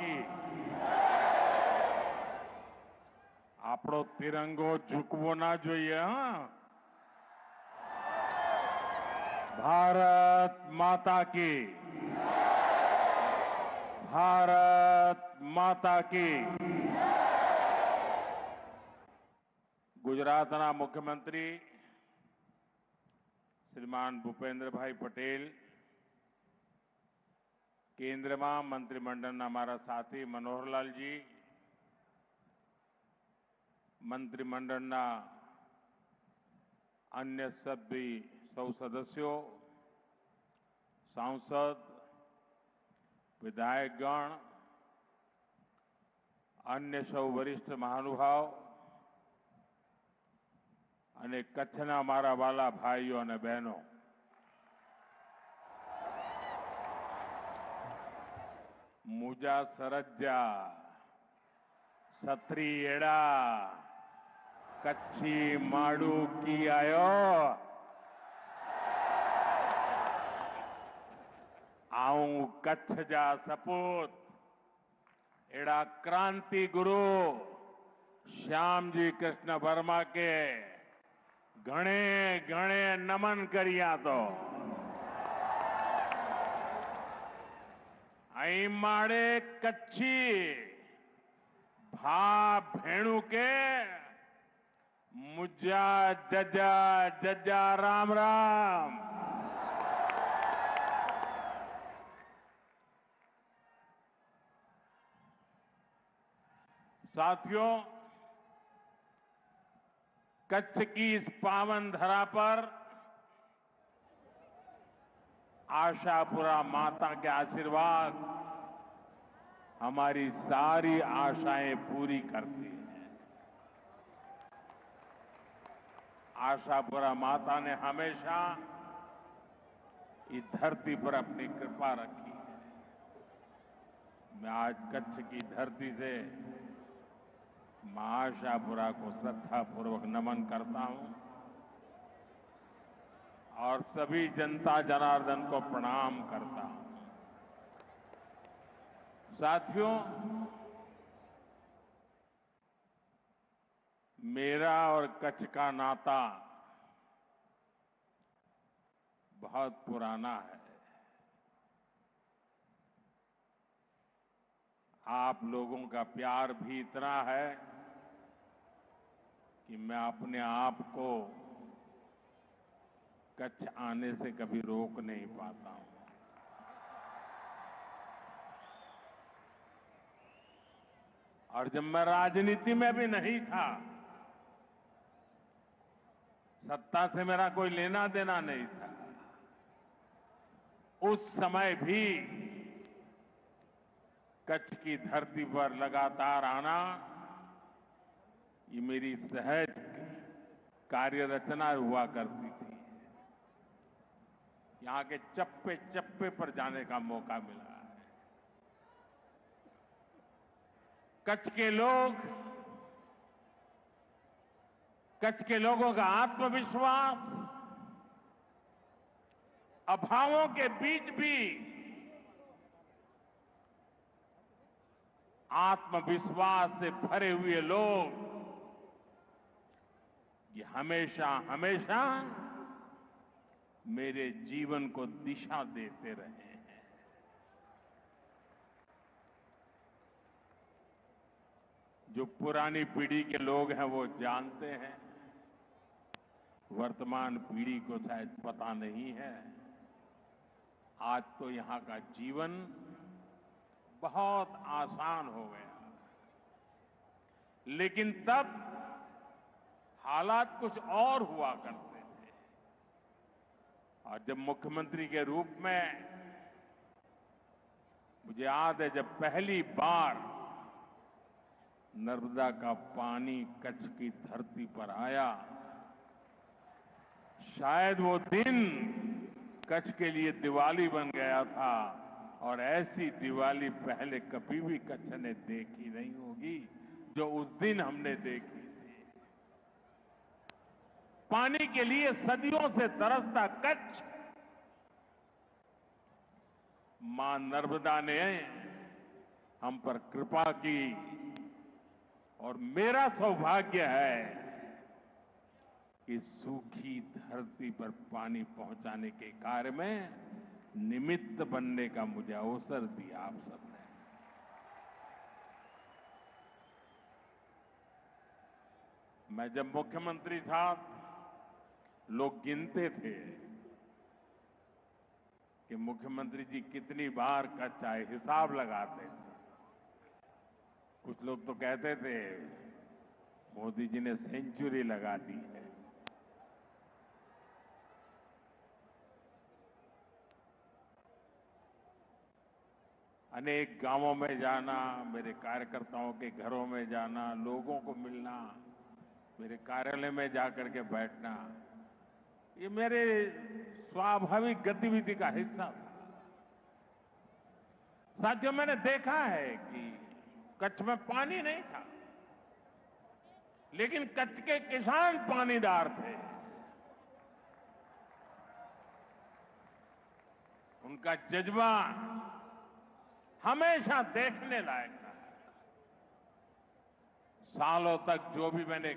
की આપણો તિરંગો ઝૂકવો ના જોઈએ. હા, ભારત માતા की ભારત માતા की. ગુજરાતના મુખ્યમંત્રી શ્રીમાન ભૂપેન્દ્રભાઈ પટેલ, કેન્દ્રમાં મંત્રીમંડળના મારા સાથી મનોહરલાલજી, મંત્રીમંડળના अन्य सभी सौ सदस्यों, सांसद, विधायकगण, अन्य सौ वरिष्ठ महानुभाव અને કચ્છના મારા વાલા ભાઈઓ અને બહેનો, મુજા સરજ્જા સત્રી એડા કચ્છી માડું કી આયો આઉં કચ્છ જા સપૂત એડા क्रांति गुरु श्यामजी कृष्ण वर्मा के घणे घणे नमन करिया तो आई माड़े कच्छी भा भेणु के मुजा जजा जजा राम राम. साथियों, कच्छ की इस पावन धरा पर आशापुरा माता के आशीर्वाद हमारी सारी आशाएं पूरी करती हैं. आशापुरा माता ने हमेशा इस धरती पर अपनी कृपा रखी है. मैं आज कच्छ की धरती से मां आशापुरा को श्रद्धापूर्वक नमन करता हूं और सभी जनता जनार्दन को प्रणाम करता हूं. साथियों, मेरा और कच्छ का नाता बहुत पुराना है. आप लोगों का प्यार भी इतना है कि मैं अपने आप को कच्छ आने से कभी रोक नहीं पाता हूं. और जब मैं राजनीति में भी नहीं था, सत्ता से मेरा कोई लेना देना नहीं था, उस समय भी कच्छ की धरती पर लगातार आना ये मेरी सहज कार्य रचना हुआ करती थी. यहां के चप्पे चप्पे पर जाने का मौका मिला है. कच्छ के लोगों का आत्मविश्वास अभावों के बीच भी आत्मविश्वास से भरे हुए लोग ये हमेशा हमेशा मेरे जीवन को दिशा देते रहे हैं. जो पुरानी पीढ़ी के लोग हैं वो जानते हैं, वर्तमान पीढ़ी को शायद पता नहीं है. आज तो यहां का जीवन बहुत आसान हो गया, लेकिन तब हालात कुछ और हुआ करते थे. और जब मुख्यमंत्री के रूप में मुझे याद है, जब पहली बार नर्मदा का पानी कच्छ की धरती पर आया, शायद वो दिन कच्छ के लिए दिवाली बन गया था. और ऐसी दिवाली पहले कभी भी कच्छ ने देखी नहीं होगी जो उस दिन हमने देखी थी. पानी के लिए सदियों से तरसता कच्छ, मां नर्मदा ने हम पर कृपा की और मेरा सौभाग्य है कि सूखी धरती पर पानी पहुंचाने के कार्य में निमित्त बनने का मुझे अवसर दिया आप सबने। मैं जब मुख्यमंत्री था, लोग गिनते थे कि मुख्यमंत्री जी कितनी बार कच्छ आए, हिसाब लगाते थे। कुछ लोग तो कहते थे मोदी जी ने सेंचुरी लगा दी है। अनेक गांवों में जाना, मेरे कार्यकर्ताओं के घरों में जाना, लोगों को मिलना, मेरे कार्यालय में जाकर के बैठना, ये मेरे स्वाभाविक गतिविधि का हिस्सा था। साथियों, मैंने देखा है कि कच्छ में पानी नहीं था, लेकिन कच्छ के किसान पानीदार थे। उनका जज्बा हमेशा देखने लायक था। सालों तक जो भी मैंने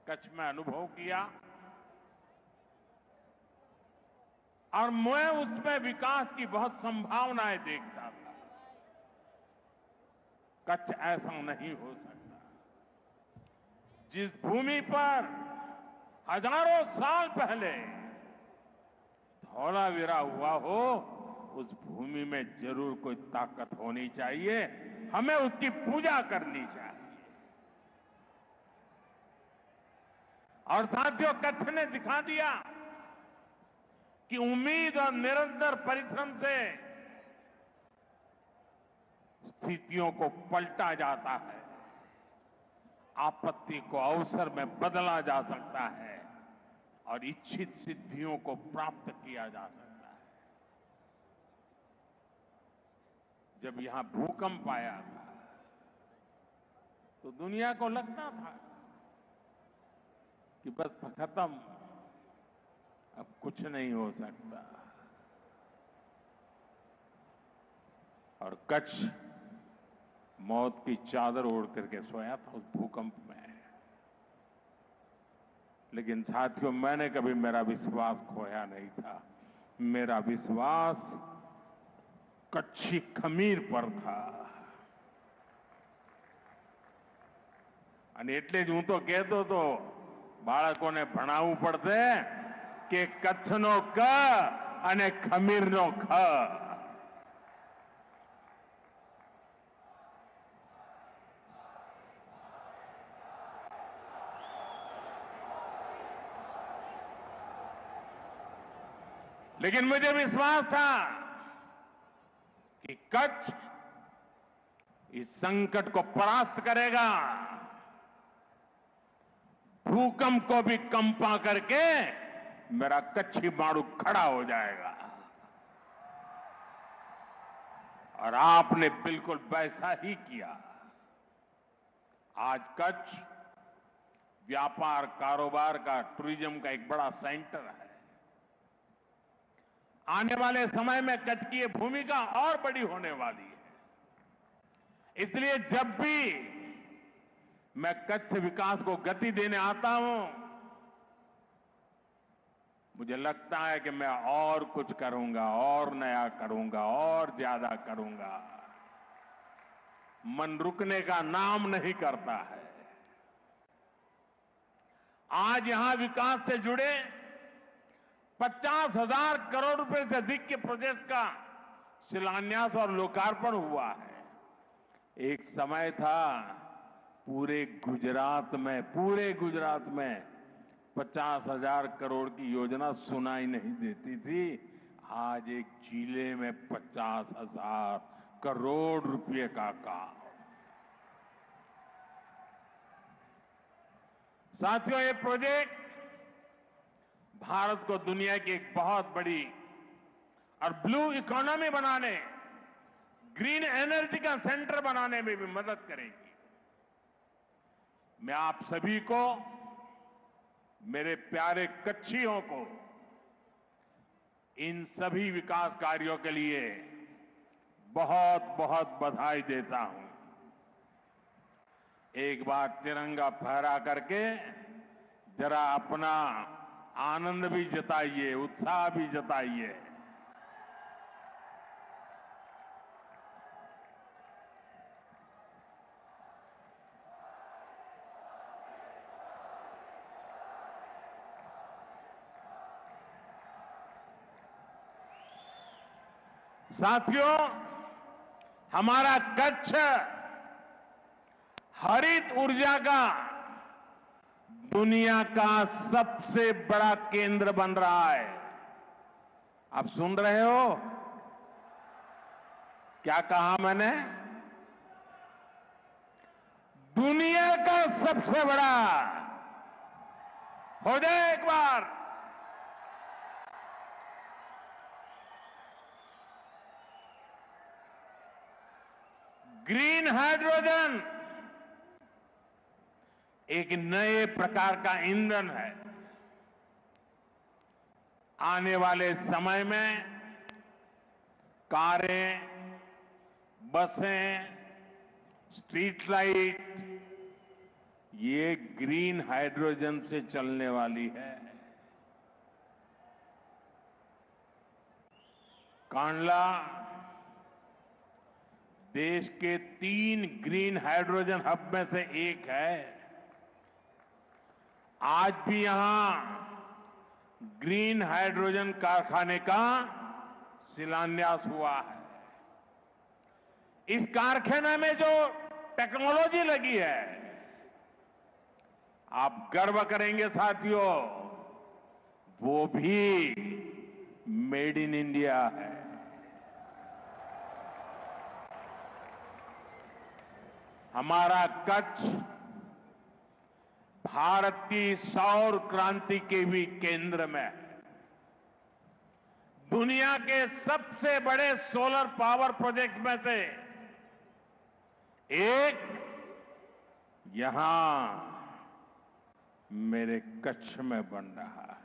कच्छ में अनुभव किया, और मैं उसमें विकास की बहुत संभावनाएं देखता था। कच्छ ऐसा नहीं हो सकता। जिस भूमि पर हजारों साल पहले धौलावीरा हुआ हो, उस भूमि में जरूर कोई ताकत होनी चाहिए। हमें उसकी पूजा करनी चाहिए। और साथियों, कच्छ ने दिखा दिया कि उम्मीद और निरंतर परिश्रम से स्थितियों को पलटा जाता है, आपत्ति को अवसर में बदला जा सकता है और इच्छित सिद्धियों को प्राप्त किया जा सकता है। जब यहां भूकंप आया था तो दुनिया को लगता था कि बस खत्म, अब कुछ नहीं हो सकता। और कच्छ मौत की चादर ओढ़ करके सोया था उस भूकंप में। लेकिन साथियों, मैंने कभी मेरा विश्वास खोया नहीं था। मेरा विश्वास कच्छी खमीर पर था। અને એટલે જ હું તો કહેતો હતો, બાળકોને ભણાવવું પડશે કે કચ્છનો ક અને ખમીરનો ખ। लेकिन मुझे विश्वास था कि कच्छ इस संकट को परास्त करेगा, भूकंप को भी कंपा करके मेरा कच्छी मारू खड़ा हो जाएगा। और आपने बिल्कुल वैसा ही किया। आज कच्छ व्यापार कारोबार का, टूरिज्म का एक बड़ा सेंटर है। आने वाले समय में कच्छ की ये भूमिका और बड़ी होने वाली है। इसलिए जब भी मैं कच्छ विकास को गति देने आता हूं, मुझे लगता है कि मैं और कुछ करूंगा, और नया करूंगा, और ज्यादा करूंगा। मन रुकने का नाम नहीं करता है। आज यहां विकास से जुड़े 50,000 करोड़ रुपए से अधिक के प्रोजेक्ट का शिलान्यास और लोकार्पण हुआ है। एक समय था पूरे गुजरात में 50,000 करोड़ की योजना सुनाई नहीं देती थी। आज एक जिले में 50,000 करोड़ रुपए का काम। साथियों, ये प्रोजेक्ट भारत को दुनिया की एक बहुत बड़ी और ब्लू इकोनॉमी बनाने, ग्रीन एनर्जी का सेंटर बनाने में भी मदद करेगी। मैं आप सभी को, मेरे प्यारे कच्छियों को, इन सभी विकास कार्यों के लिए बहुत बहुत बधाई देता हूं। एक बार तिरंगा फहरा करके जरा अपना आनंद भी जताइए, उत्साह भी जताइए। साथियों, हमारा कच्छ हरित ऊर्जा का दुनिया का सबसे बड़ा केंद्र बन रहा है। आप सुन रहे हो? क्या कहा मैंने? दुनिया का सबसे बड़ा। हो जाए एक बार। ग्रीन हाइड्रोजन एक नए प्रकार का ईंधन है। आने वाले समय में कारें, बसें, स्ट्रीट लाइट ये ग्रीन हाइड्रोजन से चलने वाली है। कांडला देश के 3 ग्रीन हाइड्रोजन हब में से एक है। आज भी यहां ग्रीन हाइड्रोजन कारखाने का शिलान्यास हुआ है। इस कारखाने में जो टेक्नोलॉजी लगी है, आप गर्व करेंगे साथियों, वो भी मेड इन इंडिया है। हमारा कच्छ भारत की सौर क्रांति के भी केंद्र में है। दुनिया के सबसे बड़े सोलर पावर प्रोजेक्ट में से एक यहां मेरे कच्छ में बन रहा है।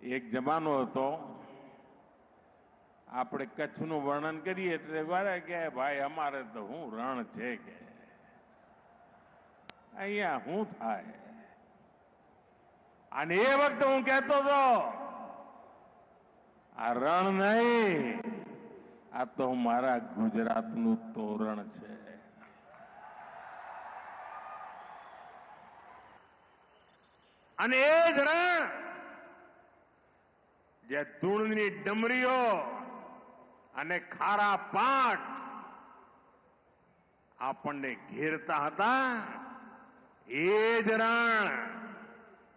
एक जमानो હતો આપણે કચ્છનું વર્ણન કરીએ એટલે વારે કે ભાઈ અમારે તો હું રણ છે કે અહીંયા શું થાય। અને એ વખતે હું કહેતો હતો આ રણ નહીં, આ તો મારા ગુજરાતનું તોરણ છે। અને એ જ રણ જે ધૂળની ડમરીઓ અને ખારા પાટ આપણને ઘેરતા હતા, એ જ રણ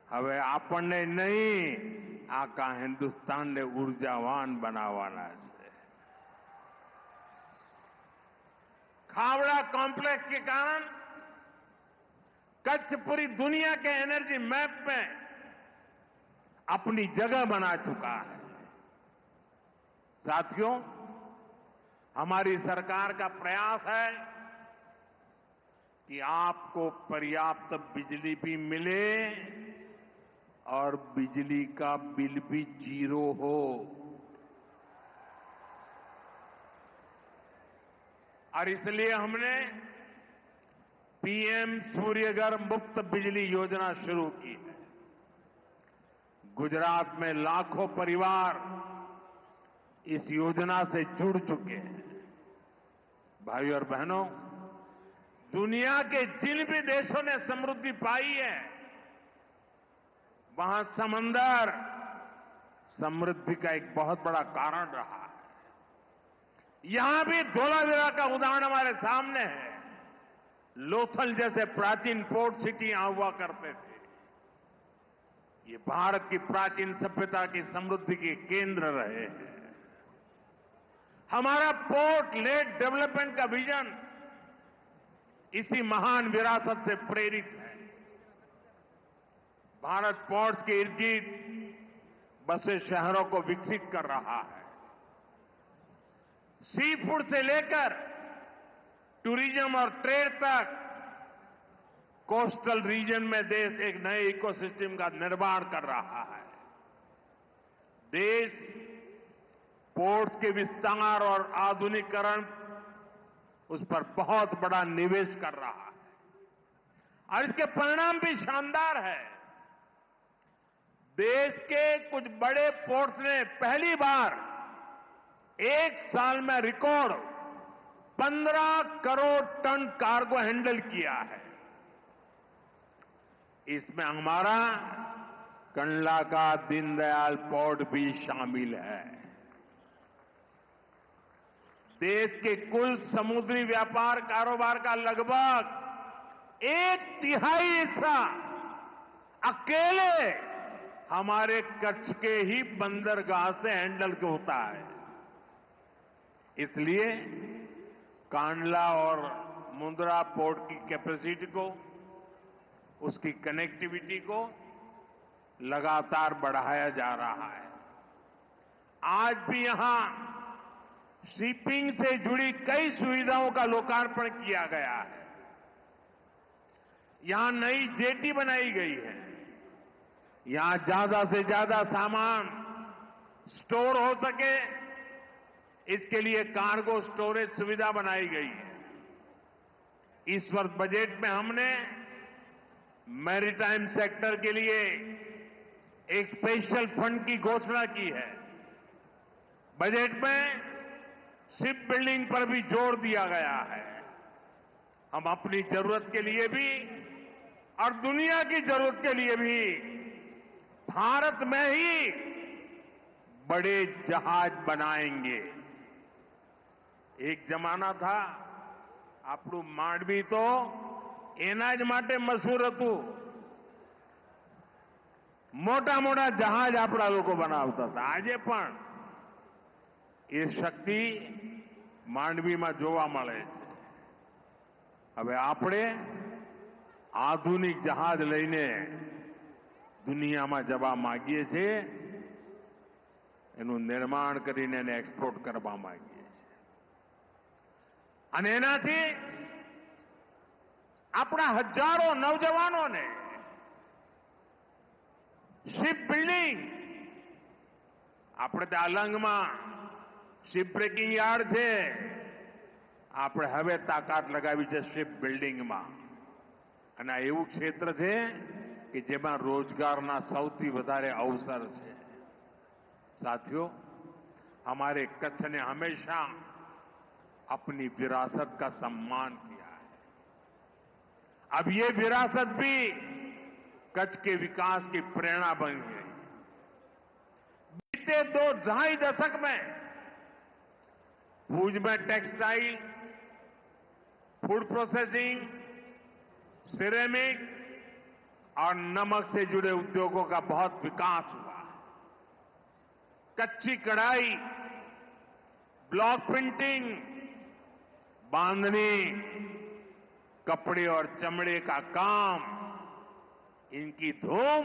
હવે આપણને નહીં, આખા હિન્દુસ્તાનને ઉર્જાવાન બનાવવાના છે। खावड़ा कॉम्प्लेक्स के कारण कच्छ पूरी दुनिया के एनर्जी मैप में अपनी जगह बना चुका है। साथियों, हमारी सरकार का प्रयास है कि आपको पर्याप्त बिजली भी मिले और बिजली का बिल भी 0 हो। और इसलिए हमने पीएम सूर्यघर मुफ्त बिजली योजना शुरू की है। गुजरात में लाखों परिवार इस योजना से जुड़ चुके हैं। भाइयों और बहनों, दुनिया के जिन भी देशों ने समृद्धि पाई है, वहां समंदर समृद्धि का एक बहुत बड़ा कारण रहा है। यहां भी धोलावीरा का उदाहरण हमारे सामने है। लोथल जैसे प्राचीन पोर्ट सिटी यहां हुआ करते थे। ये भारत की प्राचीन सभ्यता की समृद्धि के केंद्र रहे हैं। हमारा पोर्ट लेड डेवलपमेंट का विजन इसी महान विरासत से प्रेरित है। भारत पोर्ट्स के इर्द गिर्द बसे शहरों को विकसित कर रहा है। सी फूड से लेकर टूरिज्म और ट्रेड तक कोस्टल रीजन में देश एक नए इकोसिस्टम का निर्माण कर रहा है। देश पोर्ट्स के विस्तार और आधुनिकीकरण उस पर बहुत बड़ा निवेश कर रहा है और इसके परिणाम भी शानदार है। देश के कुछ बड़े पोर्ट्स ने पहली बार एक साल में record 15 crore tonne cargo handle किया है। इसमें हमारा कंडला का दीनदयाल पोर्ट भी शामिल है। देश के कुल समुद्री व्यापार कारोबार का लगभग 1/3 हिस्सा अकेले हमारे कच्छ के ही बंदरगाह से हैंडल होता है। इसलिए कांडला और मुंद्रा पोर्ट की कैपेसिटी को, उसकी कनेक्टिविटी को लगातार बढ़ाया जा रहा है। आज भी यहां शिपिंग से जुड़ी कई सुविधाओं का लोकार्पण किया गया है। यहां नई जेटी बनाई गई है। यहां ज्यादा से ज्यादा सामान स्टोर हो सके, इसके लिए कार्गो स्टोरेज सुविधा बनाई गई है। इस वर्ष बजट में हमने मैरीटाइम सेक्टर के लिए एक स्पेशल फंड की घोषणा की है। बजट में शिप बिल्डिंग पर भी जोर दिया गया है। हम अपनी जरूरत के लिए भी और दुनिया की जरूरत के लिए भी भारत में ही बड़े जहाज बनाएंगे। एक जमाना था, આપણું માંડવી તો એના જ માટે મશહૂર હતું। મોટા મોટા જહાજ આપણા લોકો બનાવતા હતા। આજે પણ એ શક્તિ માંડવીમાં જોવા મળે છે। હવે આપણે આધુનિક જહાજ લઈને દુનિયામાં જવા માંગીએ છીએ, એનું નિર્માણ કરીને એને એક્સપોર્ટ કરવા માંગીએ છીએ। અને એનાથી આપણા હજારો નવજવાનોને શિપ બિલ્ડિંગ, આપણે ત્યાં અલંગમાં શિપ બ્રેકિંગ યાર્ડ છે, આપણે હવે તાકાત લગાવી છે શિપ બિલ્ડિંગમાં। અને આ એવું ક્ષેત્ર છે કે જેમાં રોજગારના સૌથી વધારે અવસર છે। साथियों, हमारे कच्छ ने हमेशा अपनी विरासत का सम्मान किया है। अब ये विरासत भी कच्छ के विकास की प्रेरणा बन गई। बीते 2-2.5 दशक में भुज में टेक्सटाइल, फूड प्रोसेसिंग, सिरेमिक और नमक से जुड़े उद्योगों का बहुत विकास हुआ। कच्ची कढ़ाई, ब्लॉक प्रिंटिंग, बांधनी, कपड़े और चमड़े का काम, इनकी धूम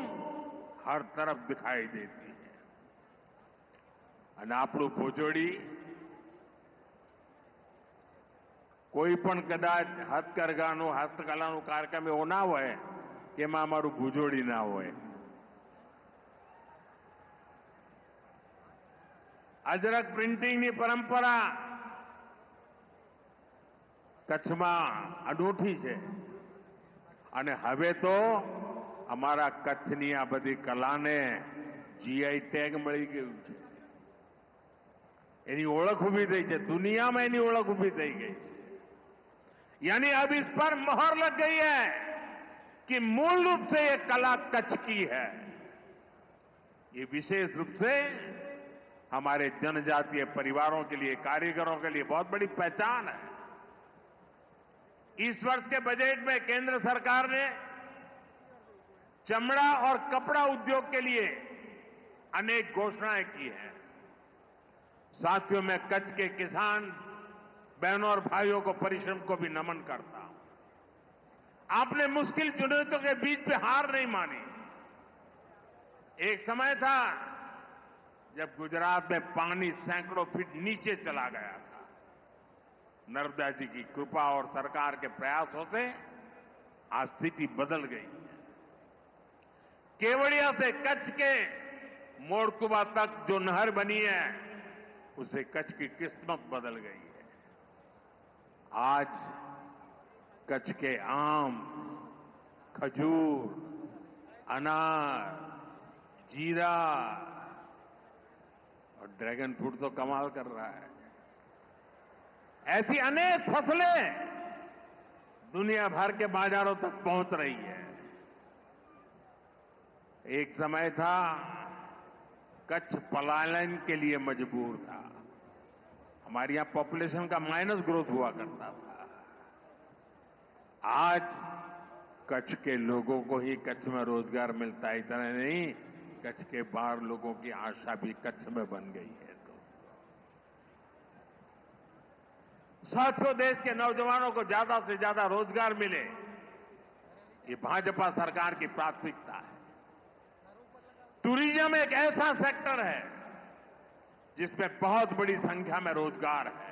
हर तरफ दिखाई देती है। અને આપણું ભુજોડી કોઈ પણ કદાચ હથકરઘાનું, હસ્તકલાનું કાર્યક્રમ એવો ના હોય કે એમાં અમારું ભુજોડી ના હોય। અજરક પ્રિન્ટિંગની પરંપરા કચ્છમાં અનોઠી છે અને હવે તો અમારા કચ્છની આ બધી કલાને જીઆઈ ટેગ મળી ગયું છે। એની ઓળખ ઊભી થઈ છે, દુનિયામાં એની ઓળખ ઊભી થઈ ગઈ છે। यानी अब इस पर मोहर लग गई है कि मूल रूप से ये कला कच्छ की है। ये विशेष रूप से हमारे जनजातीय परिवारों के लिए, कारीगरों के लिए बहुत बड़ी पहचान है। इस वर्ष के बजट में केंद्र सरकार ने चमड़ा और कपड़ा उद्योग के लिए अनेक घोषणाएं की हैं। साथियों, मैं कच्छ के किसान बहनों और भाइयों को, परिश्रम को भी नमन करता हूं। आपने मुश्किल चुनौतियों के बीच पे हार नहीं मानी। एक समय था जब गुजरात में पानी सैकड़ों फीट नीचे चला गया था। नर्मदा जी की कृपा और सरकार के प्रयासों से आज स्थिति बदल गई है। केवड़िया से कच्छ के मोड़कुबा तक जो नहर बनी है उससे कच्छ की किस्मत बदल गई है। आज कच्छ के आम, खजूर, अनार, जीरा और ड्रैगन फ्रूट तो कमाल कर रहा है। ऐसी अनेक फसलें दुनिया भर के बाजारों तक पहुंच रही है। एक समय था कच्छ पलायन के लिए मजबूर था। हमारे यहां पॉपुलेशन का माइनस ग्रोथ हुआ करता था। आज कच्छ के लोगों को ही कच्छ में रोजगार मिलता है। इतना नहीं, कच्छ के बाहर लोगों की आशा भी कच्छ में बन गई है। साथियों, देश के नौजवानों को ज्यादा से ज्यादा रोजगार मिले, ये भाजपा सरकार की प्राथमिकता है। टूरिज्म एक ऐसा सेक्टर है जिसमें बहुत बड़ी संख्या में रोजगार है।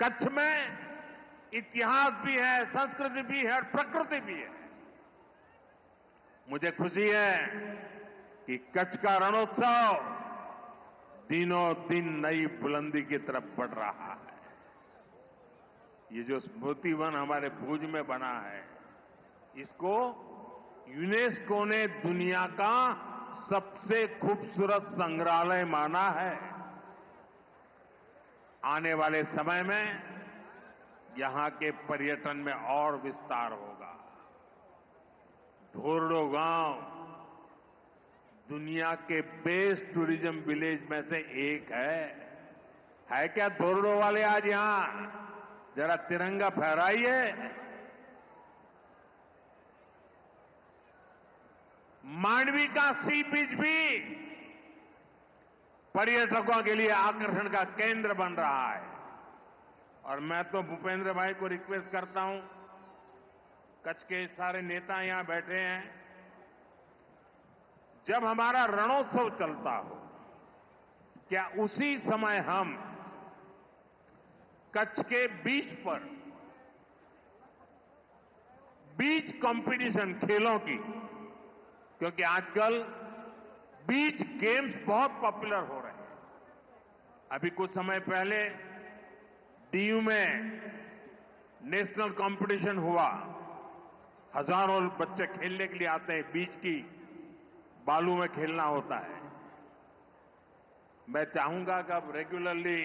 कच्छ में इतिहास भी है, संस्कृति भी है और प्रकृति भी है। मुझे खुशी है कि कच्छ का रणोत्सव दिनों दिन नई बुलंदी की तरफ बढ़ रहा है। ये जो स्मृति वन हमारे भुज में बना है, इसको यूनेस्को ने दुनिया का सबसे खूबसूरत संग्रहालय माना है। आने वाले समय में यहां के पर्यटन में और विस्तार होगा। धोरडो गांव दुनिया के बेस्ट टूरिज्म विलेज में से एक है क्या धोरडो वाले आज यहां? जरा तिरंगा फहराइए। मांडवी का सी बीच भी पर्यटकों के लिए आकर्षण का केंद्र बन रहा है। और मैं तो भूपेंद्र भाई को रिक्वेस्ट करता हूं, कच्छ के सारे नेता यहां बैठे हैं, जब हमारा रणोत्सव चलता हो, क्या उसी समय हम कच्छ के बीच पर बीच कंपटीशन खेलों की, क्योंकि आजकल बीच गेम्स बहुत पॉपुलर हो रहे हैं। अभी कुछ समय पहले डीयू में नेशनल कंपटीशन हुआ। हजारों बच्चे खेलने के लिए आते हैं, बीच की बालू में खेलना होता है। मैं चाहूंगा कि अब रेगुलरली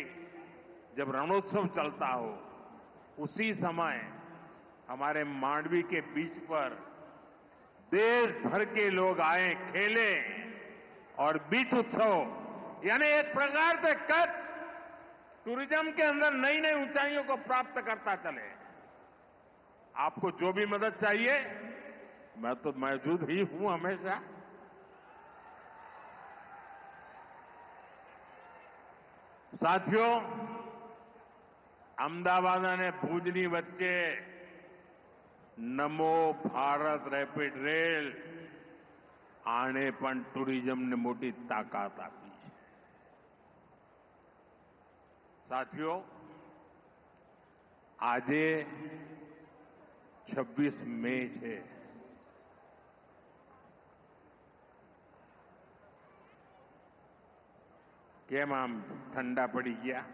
जब रणोत्सव चलता हो, उसी समय हमारे मांडवी के बीच पर देश भर के लोग आए, खेले और बीच उत्सव, यानी एक प्रकार से कच्छ टूरिज्म के अंदर नई नई ऊंचाइयों को प्राप्त करता चले। आपको जो भी मदद चाहिए, मैं तो मौजूद ही हूं हमेशा। साथियों, अहमदाबाद ने भूजनी वच्चे नमो भारत રેપિડ રેલ આને પણ ટુરિઝમને મોટી તાકાત આપી છે। સાથીઓ, આજે 26 મે છે। કેમ આમ ઠંડા પડી ગયા?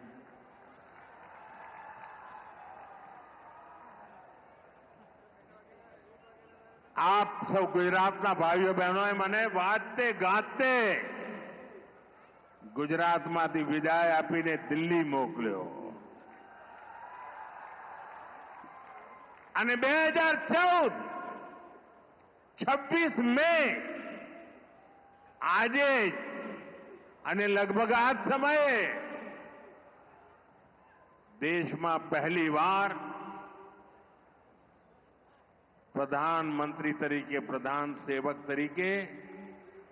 આપ સૌ ગુજરાતના ભાઈઓ બહેનોએ મને વાજતે ગાતે ગુજરાતમાંથી વિદાય આપીને દિલ્હી મોકલ્યો અને 2014 26 મે આજે જ અને લગભગ આ જ સમયે દેશમાં પહેલીવાર प्रधानमंत्री तरीके, प्रधान सेवक तरीके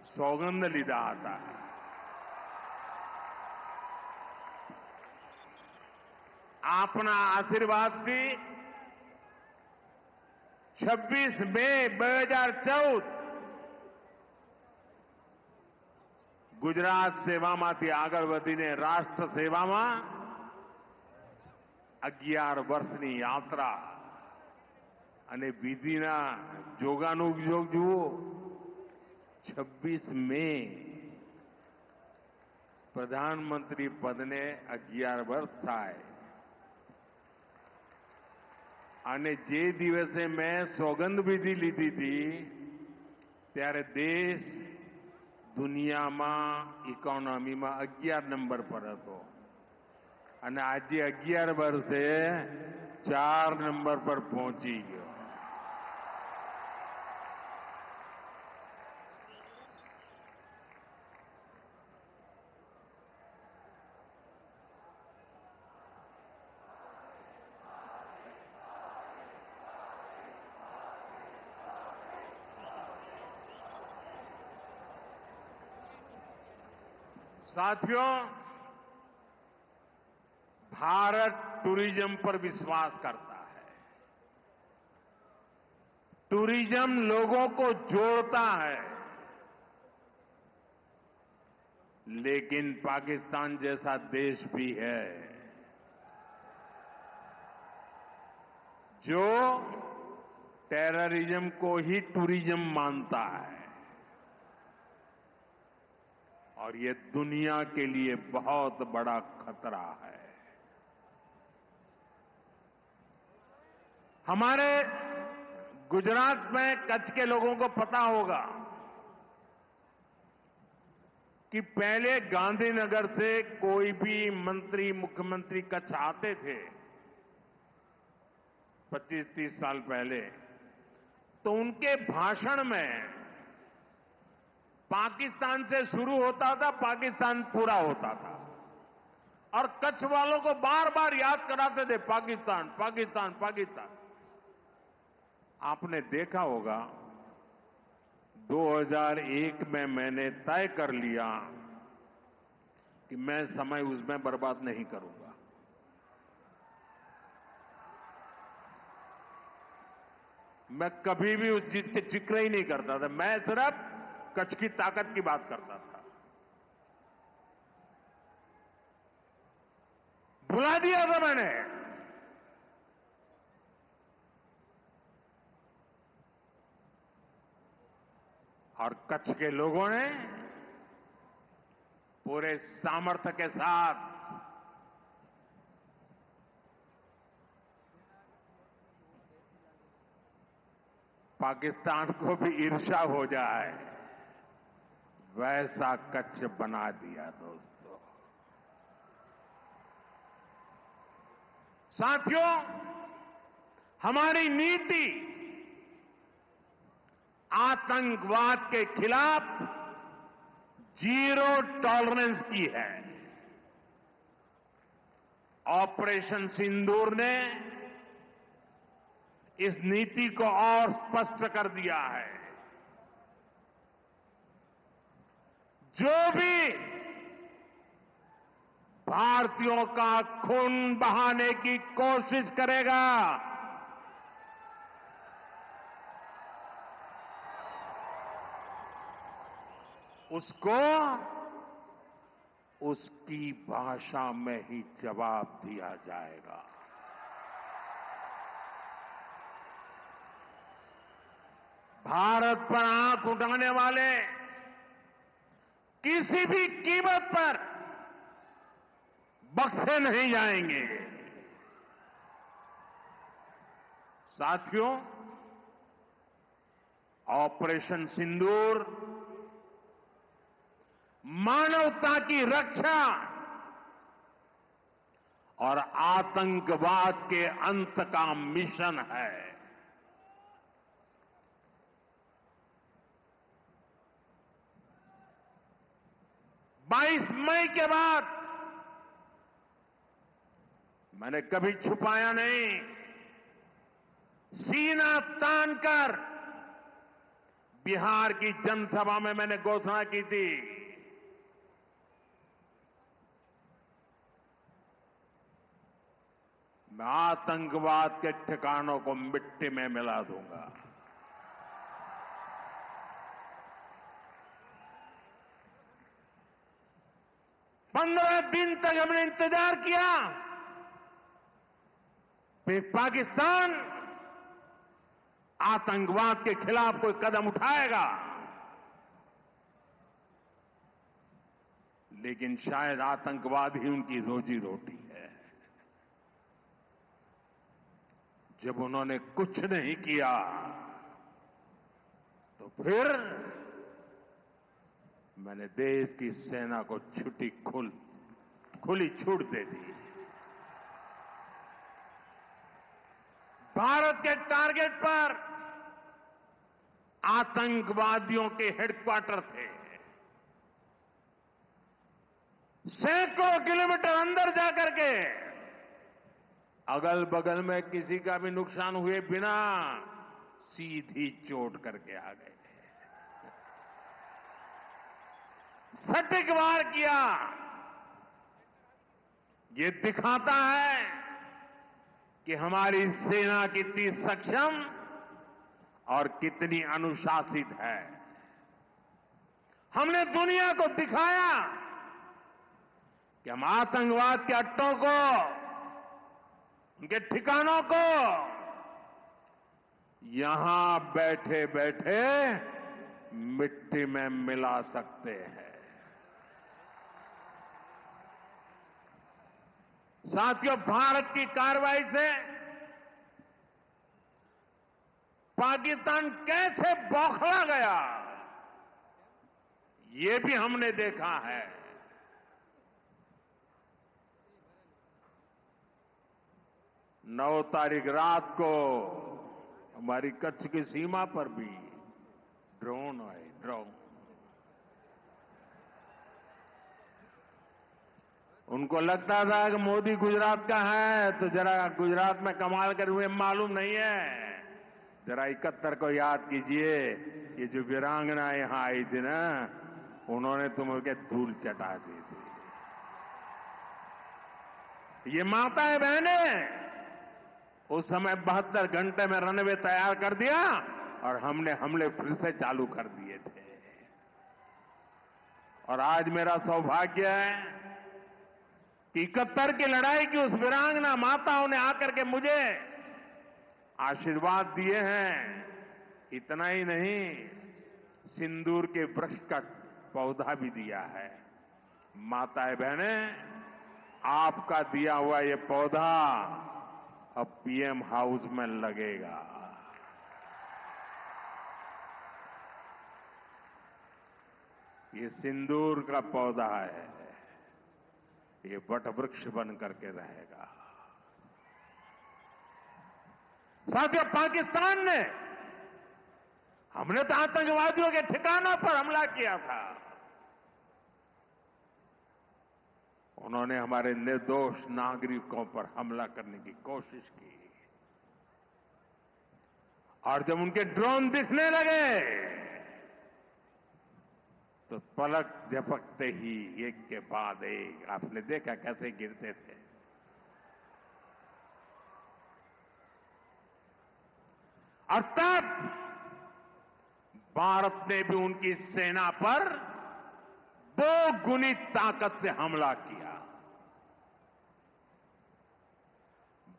सौगंध लीधा आता है। આપના આશીર્વાદથી 26 મે 2014 ગુજરાત સેવામાંથી આગળ વધીને રાષ્ટ્ર સેવામાં 11 વર્ષની યાત્રા અને વિધિના જોગાનુજોગ જુઓ, 26 मई प्रधानमंत्री पद ने 11 વર્ષ થાય અને જે દિવસે મેં સોગંદ વિધિ લીધી હતી ત્યારે દેશ દુનિયામાં ઇકોનોમીમાં 11 નંબર પર હતો અને આજે 11 વર્ષે 4 નંબર પર પહોંચી ગયો. साथियों, भारत टूरिज्म पर विश्वास करता है. टूरिज्म लोगों को जोड़ता है, लेकिन पाकिस्तान जैसा देश भी है जो टेररिज्म को ही टूरिज्म मानता है और ये दुनिया के लिए बहुत बड़ा खतरा है. हमारे गुजरात में कच्छ के लोगों को पता होगा कि पहले गांधीनगर से कोई भी मंत्री मुख्यमंत्री कच्छ आते थे 25-30 साल पहले, तो उनके भाषण में पाकिस्तान से शुरू होता था, पाकिस्तान पूरा होता था और कच्छ वालों को बार बार याद कराते थे पाकिस्तान पाकिस्तान पाकिस्तान. आपने देखा होगा 2001 में मैंने तय कर लिया कि मैं समय उसमें बर्बाद नहीं करूंगा. मैं कभी भी उस चीज के जिक्र ही नहीं करता था. मैं सिर्फ कच्छ की ताकत की बात करता था. भुला दिया था मैंने. और कच्छ के लोगों ने पूरे सामर्थ्य के साथ पाकिस्तान को भी ईर्ष्या हो जाए वैसा कच्छ बना दिया. दोस्तों, साथियों, हमारी नीति आतंकवाद के खिलाफ जीरो टॉलरेंस की है. ऑपरेशन सिंदूर ने इस नीति को और स्पष्ट कर दिया है. जो भी भारतीयों का खून बहाने की कोशिश करेगा उसको उसकी भाषा में ही जवाब दिया जाएगा. भारत पर आंख उठाने वाले किसी भी कीमत पर बख्शे नहीं जाएंगे. साथियों, ऑपरेशन सिंदूर मानवता की रक्षा और आतंकवाद के अंत का मिशन है. बाईस मई के बाद मैंने कभी छुपाया नहीं, सीना तानकर बिहार की जनसभा में मैंने घोषणा की थी मैं आतंकवाद के ठिकानों को मिट्टी में मिला दूंगा. पंद्रह दिन तक हमने इंतजार किया, फिर पाकिस्तान आतंकवाद के खिलाफ कोई कदम उठाएगा लेकिन शायद आतंकवाद ही उनकी रोजी रोटी है। जब उन्होंने कुछ नहीं किया तो फिर मैंने देश की सेना को खुली छूट दे दी। भारत के टारगेट पर आतंकवादियों के हेडक्वार्टर थे। सैकड़ों किलोमीटर अंदर जाकर के अगल बगल में किसी का भी नुकसान हुए बिना सीधी चोट करके आ गए। सटीक वार किया। ये दिखाता है कि हमारी सेना कितनी सक्षम और कितनी अनुशासित है। हमने दुनिया को दिखाया कि हम आतंकवाद के अड्डों को, उनके ठिकानों को यहां बैठे बैठे मिट्टी में मिला सकते हैं। साथियों, भारत की कार्रवाई से पाकिस्तान कैसे बौखला गया, ये भी हमने देखा है। 9 तारीख रात को हमारी कच्छ की सीमा पर भी ड्रोन आए। उनको लगता था कि मोदी गुजरात का है तो जरा गुजरात में कमाल कर हुए मालूम नहीं है। जरा 71 को याद कीजिए, ये जो वीरांगना यहां आई थी ना, उन्होंने तुमको धूल चटा दी थी। ये माताएं बहनें उस समय 72 घंटे में रनवे तैयार कर दिया और हमने हमले फिर से चालू कर दिए थे। और आज मेरा सौभाग्य है कि 71 की लड़ाई की उस वीरांगना माताओं ने आकर के मुझे आशीर्वाद दिए हैं। इतना ही नहीं, सिंदूर के वृक्ष का पौधा भी दिया है। माताएं बहनें, आपका दिया हुआ ये पौधा अब पीएम हाउस में लगेगा। ये सिंदूर का पौधा है, ये वटवृक्ष बन करके रहेगा। साथियों, पाकिस्तान ने, हमने तो आतंकवादियों के ठिकानों पर हमला किया था। उन्होंने हमारे निर्दोष नागरिकों पर हमला करने की कोशिश की। और जब उनके ड्रोन दिखने लगे तो पलक झपकते ही एक के बाद एक, आपने देखा कैसे गिरते थे। और तब भारत ने भी उनकी सेना पर 2 गुनी ताकत से हमला किया।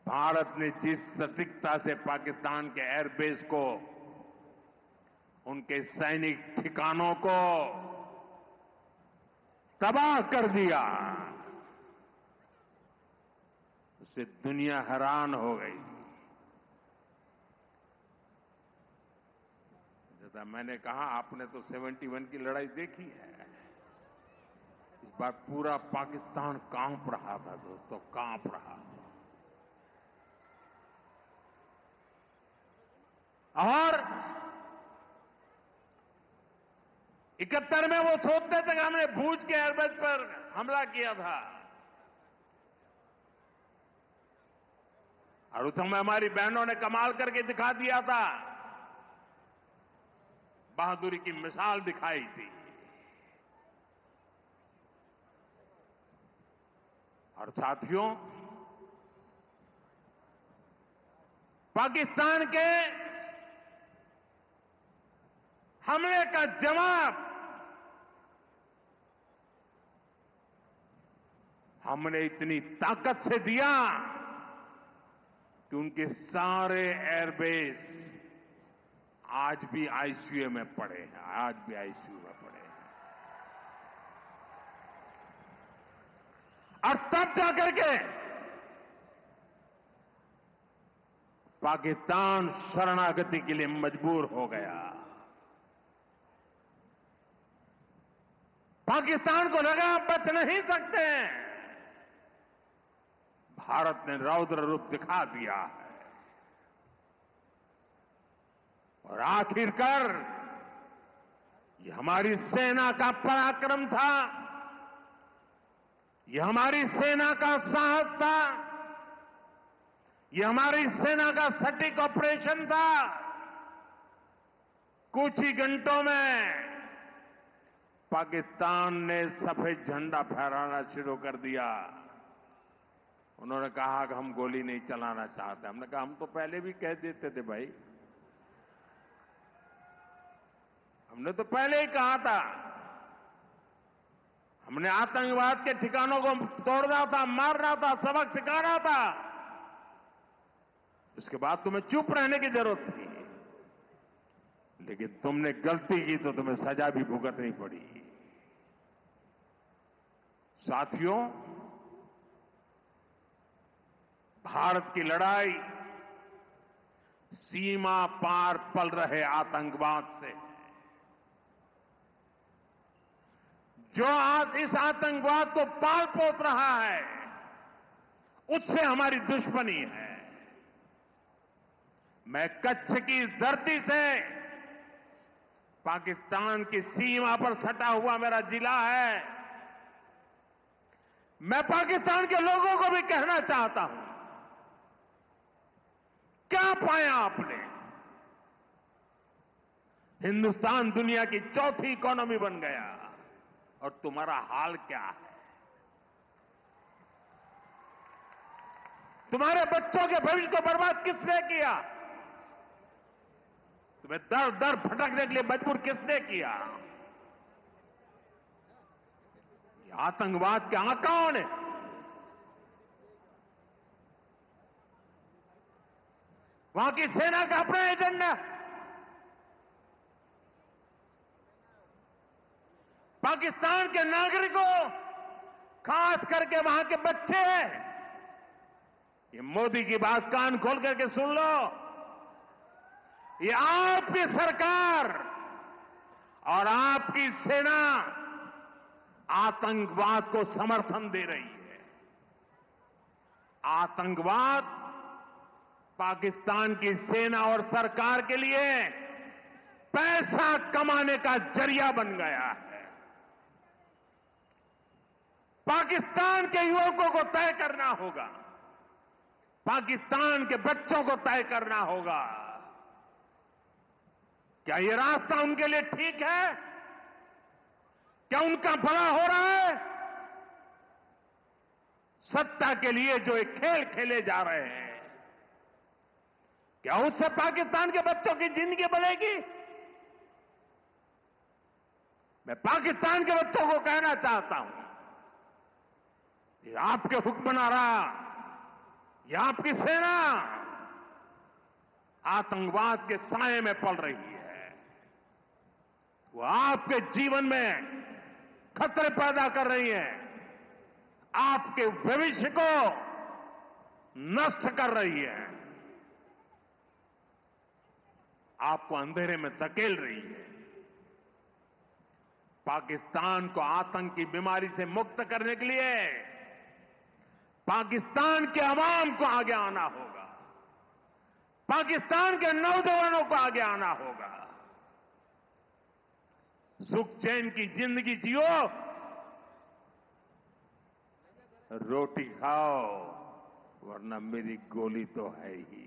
भारत ने जिस सटीकता से पाकिस्तान के एयरबेस को, उनके सैनिक ठिकानों को तबाह कर दिया, उससे दुनिया हैरान हो गई। जैसा मैंने कहा, आपने तो 71 की लड़ाई देखी है। इस बार पूरा पाकिस्तान कांप रहा था दोस्तों, कांप रहा था। और 71 में वो सोचते थे कि हमने भूज के एयरबेस पर हमला किया था। और उस समय हमारी बहनों ने कमाल करके दिखा दिया था, बहादुरी की मिसाल दिखाई थी। और साथियों, पाकिस्तान के हमले का जवाब हमने इतनी ताकत से दिया कि उनके सारे एयरबेस आज भी आईसीयू में पड़े हैं, आज भी आईसीयू में पड़े हैं। और तब जाकर के पाकिस्तान शरणागति के लिए मजबूर हो गया। पाकिस्तान को लगा बच नहीं सकते। भारत ने रौद्र रूप दिखा दिया है और आखिरकार ये हमारी सेना का पराक्रम था, ये हमारी सेना का साहस था, ये हमारी सेना का सटीक ऑपरेशन था। कुछ ही घंटों में पाकिस्तान ने सफेद झंडा फहराना शुरू कर दिया। उन्होंने कहा कि हम गोली नहीं चलाना चाहते। हमने कहा हम तो पहले भी कह देते थे भाई, हमने तो पहले ही कहा था। हमने आतंकवाद के ठिकानों को तोड़ना था, मारना था, सबक सिखाना था। उसके बाद तुम्हें चुप रहने की जरूरत थी, लेकिन तुमने गलती की तो तुम्हें सजा भी भुगतनी पड़ी। साथियों, भारत की लड़ाई सीमा पार पल रहे आतंकवाद से। जो आज इस आतंकवाद को पाल पोस रहा है, उससे हमारी दुश्मनी है। मैं कच्छ की इस धरती से, पाकिस्तान की सीमा पर सटा हुआ मेरा जिला है, मैं पाकिस्तान के लोगों को भी कहना चाहता हूं, क्या पाया आपने? हिंदुस्तान दुनिया की चौथी इकोनॉमी बन गया और तुम्हारा हाल क्या है? तुम्हारे बच्चों के भविष्य को बर्बाद किसने किया? तुम्हें दर दर भटकने के लिए मजबूर किसने किया? ये आतंकवाद के आकाओं ने। वहां की सेना का अपना एजेंडा। पाकिस्तान के नागरिकों, खास करके वहां के बच्चे, ये मोदी की बात कान खोल करके सुन लो। ये आपकी सरकार और आपकी सेना आतंकवाद को समर्थन दे रही है। आतंकवाद पाकिस्तान की सेना और सरकार के लिए पैसा कमाने का जरिया बन गया है। पाकिस्तान के युवकों को तय करना होगा, पाकिस्तान के बच्चों को तय करना होगा, क्या ये रास्ता उनके लिए ठीक है? क्या उनका भला हो रहा है? सत्ता के लिए जो एक खेल खेले जा रहे हैं, क्या उससे पाकिस्तान के बच्चों की जिंदगी बनेगी? मैं पाकिस्तान के बच्चों को कहना चाहता हूं, ये आपके हुक्मनारा, ये आपकी सेना आतंकवाद के साए में पल रही है। वो आपके जीवन में खतरे पैदा कर रही है, आपके भविष्य को नष्ट कर रही है, आपको अंधेरे में धकेल रही है। पाकिस्तान को आतंक की बीमारी से मुक्त करने के लिए पाकिस्तान के अवाम को आगे आना होगा, पाकिस्तान के नौजवानों को आगे आना होगा। सुख चैन की जिंदगी जियो, रोटी खाओ, वरना मेरी गोली तो है ही।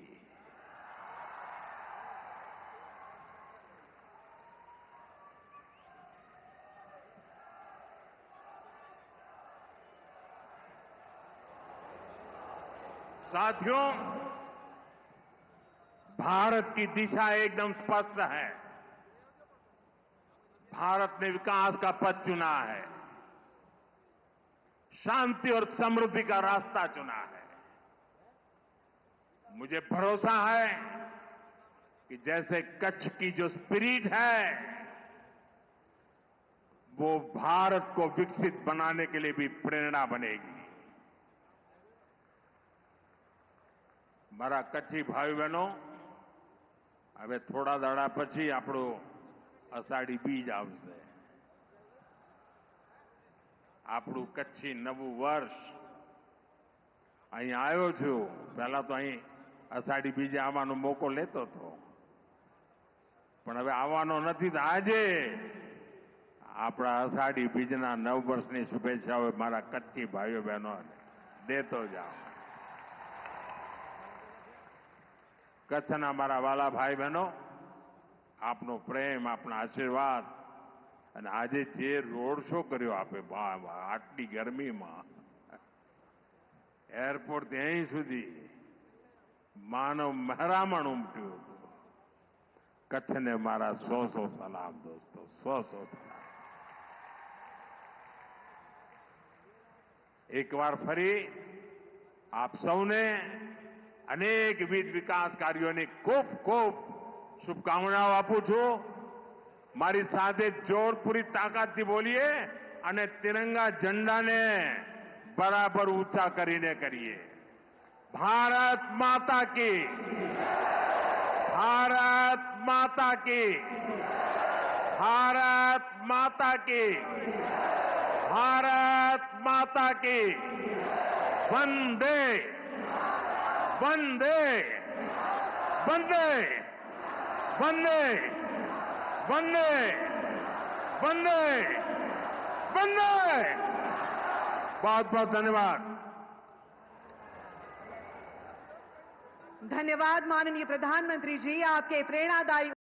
साथियों, भारत की दिशा एकदम स्पष्ट है। भारत ने विकास का पथ चुना है, शांति और समृद्धि का रास्ता चुना है। मुझे भरोसा है कि जैसे कच्छ की जो स्पिरिट है, वो भारत को विकसित बनाने के लिए भी प्रेरणा बनेगी। મારા કચ્છી ભાઈ બહેનો, હવે થોડા દાડા પછી આપણો અષાઢી બીજ આવશે. આપણું કચ્છી નવું વર્ષ અહીં આવ્યો છું. પહેલા તો અહીં અષાઢી બીજે આવવાનો મોકો લેતો હતો, પણ હવે આવવાનો નથી. તો આજે આપણા અષાઢી બીજના નવ વર્ષની શુભેચ્છાઓ મારા કચ્છી ભાઈઓ બહેનો દેતો જાઓ. કચ્છના મારા વાલા ભાઈ બહેનો, આપનો પ્રેમ, આપના આશીર્વાદ અને આજે જે રોડ શો કર્યો આપે આટલી ગરમીમાં, એરપોર્ટ ત્યાં સુધી માનવ મહેરામણ ઉમટ્યું હતું. કચ્છને મારા 100 સલામ દોસ્તો, 100 સલામ. એક વાર ફરી આપ સૌને અનેકવિધ વિકાસ કાર્યોની ખૂબ ખૂબ શુભકામનાઓ આપું છું. મારી સાથે જોર પૂરી તાકાતથી બોલીએ અને તિરંગા ઝંડાને બરાબર ઊંચા કરીને કરીએ. ભારત માતા કી, ભારત માતા કી, ભારત માતા કી, भारत माता की. वंदे वंदे वंदे वंदे वंदे वंदे वंदे. बहुत बहुत धन्यवाद. धन्यवाद माननीय प्रधानमंत्री जी, आपके प्रेरणादायी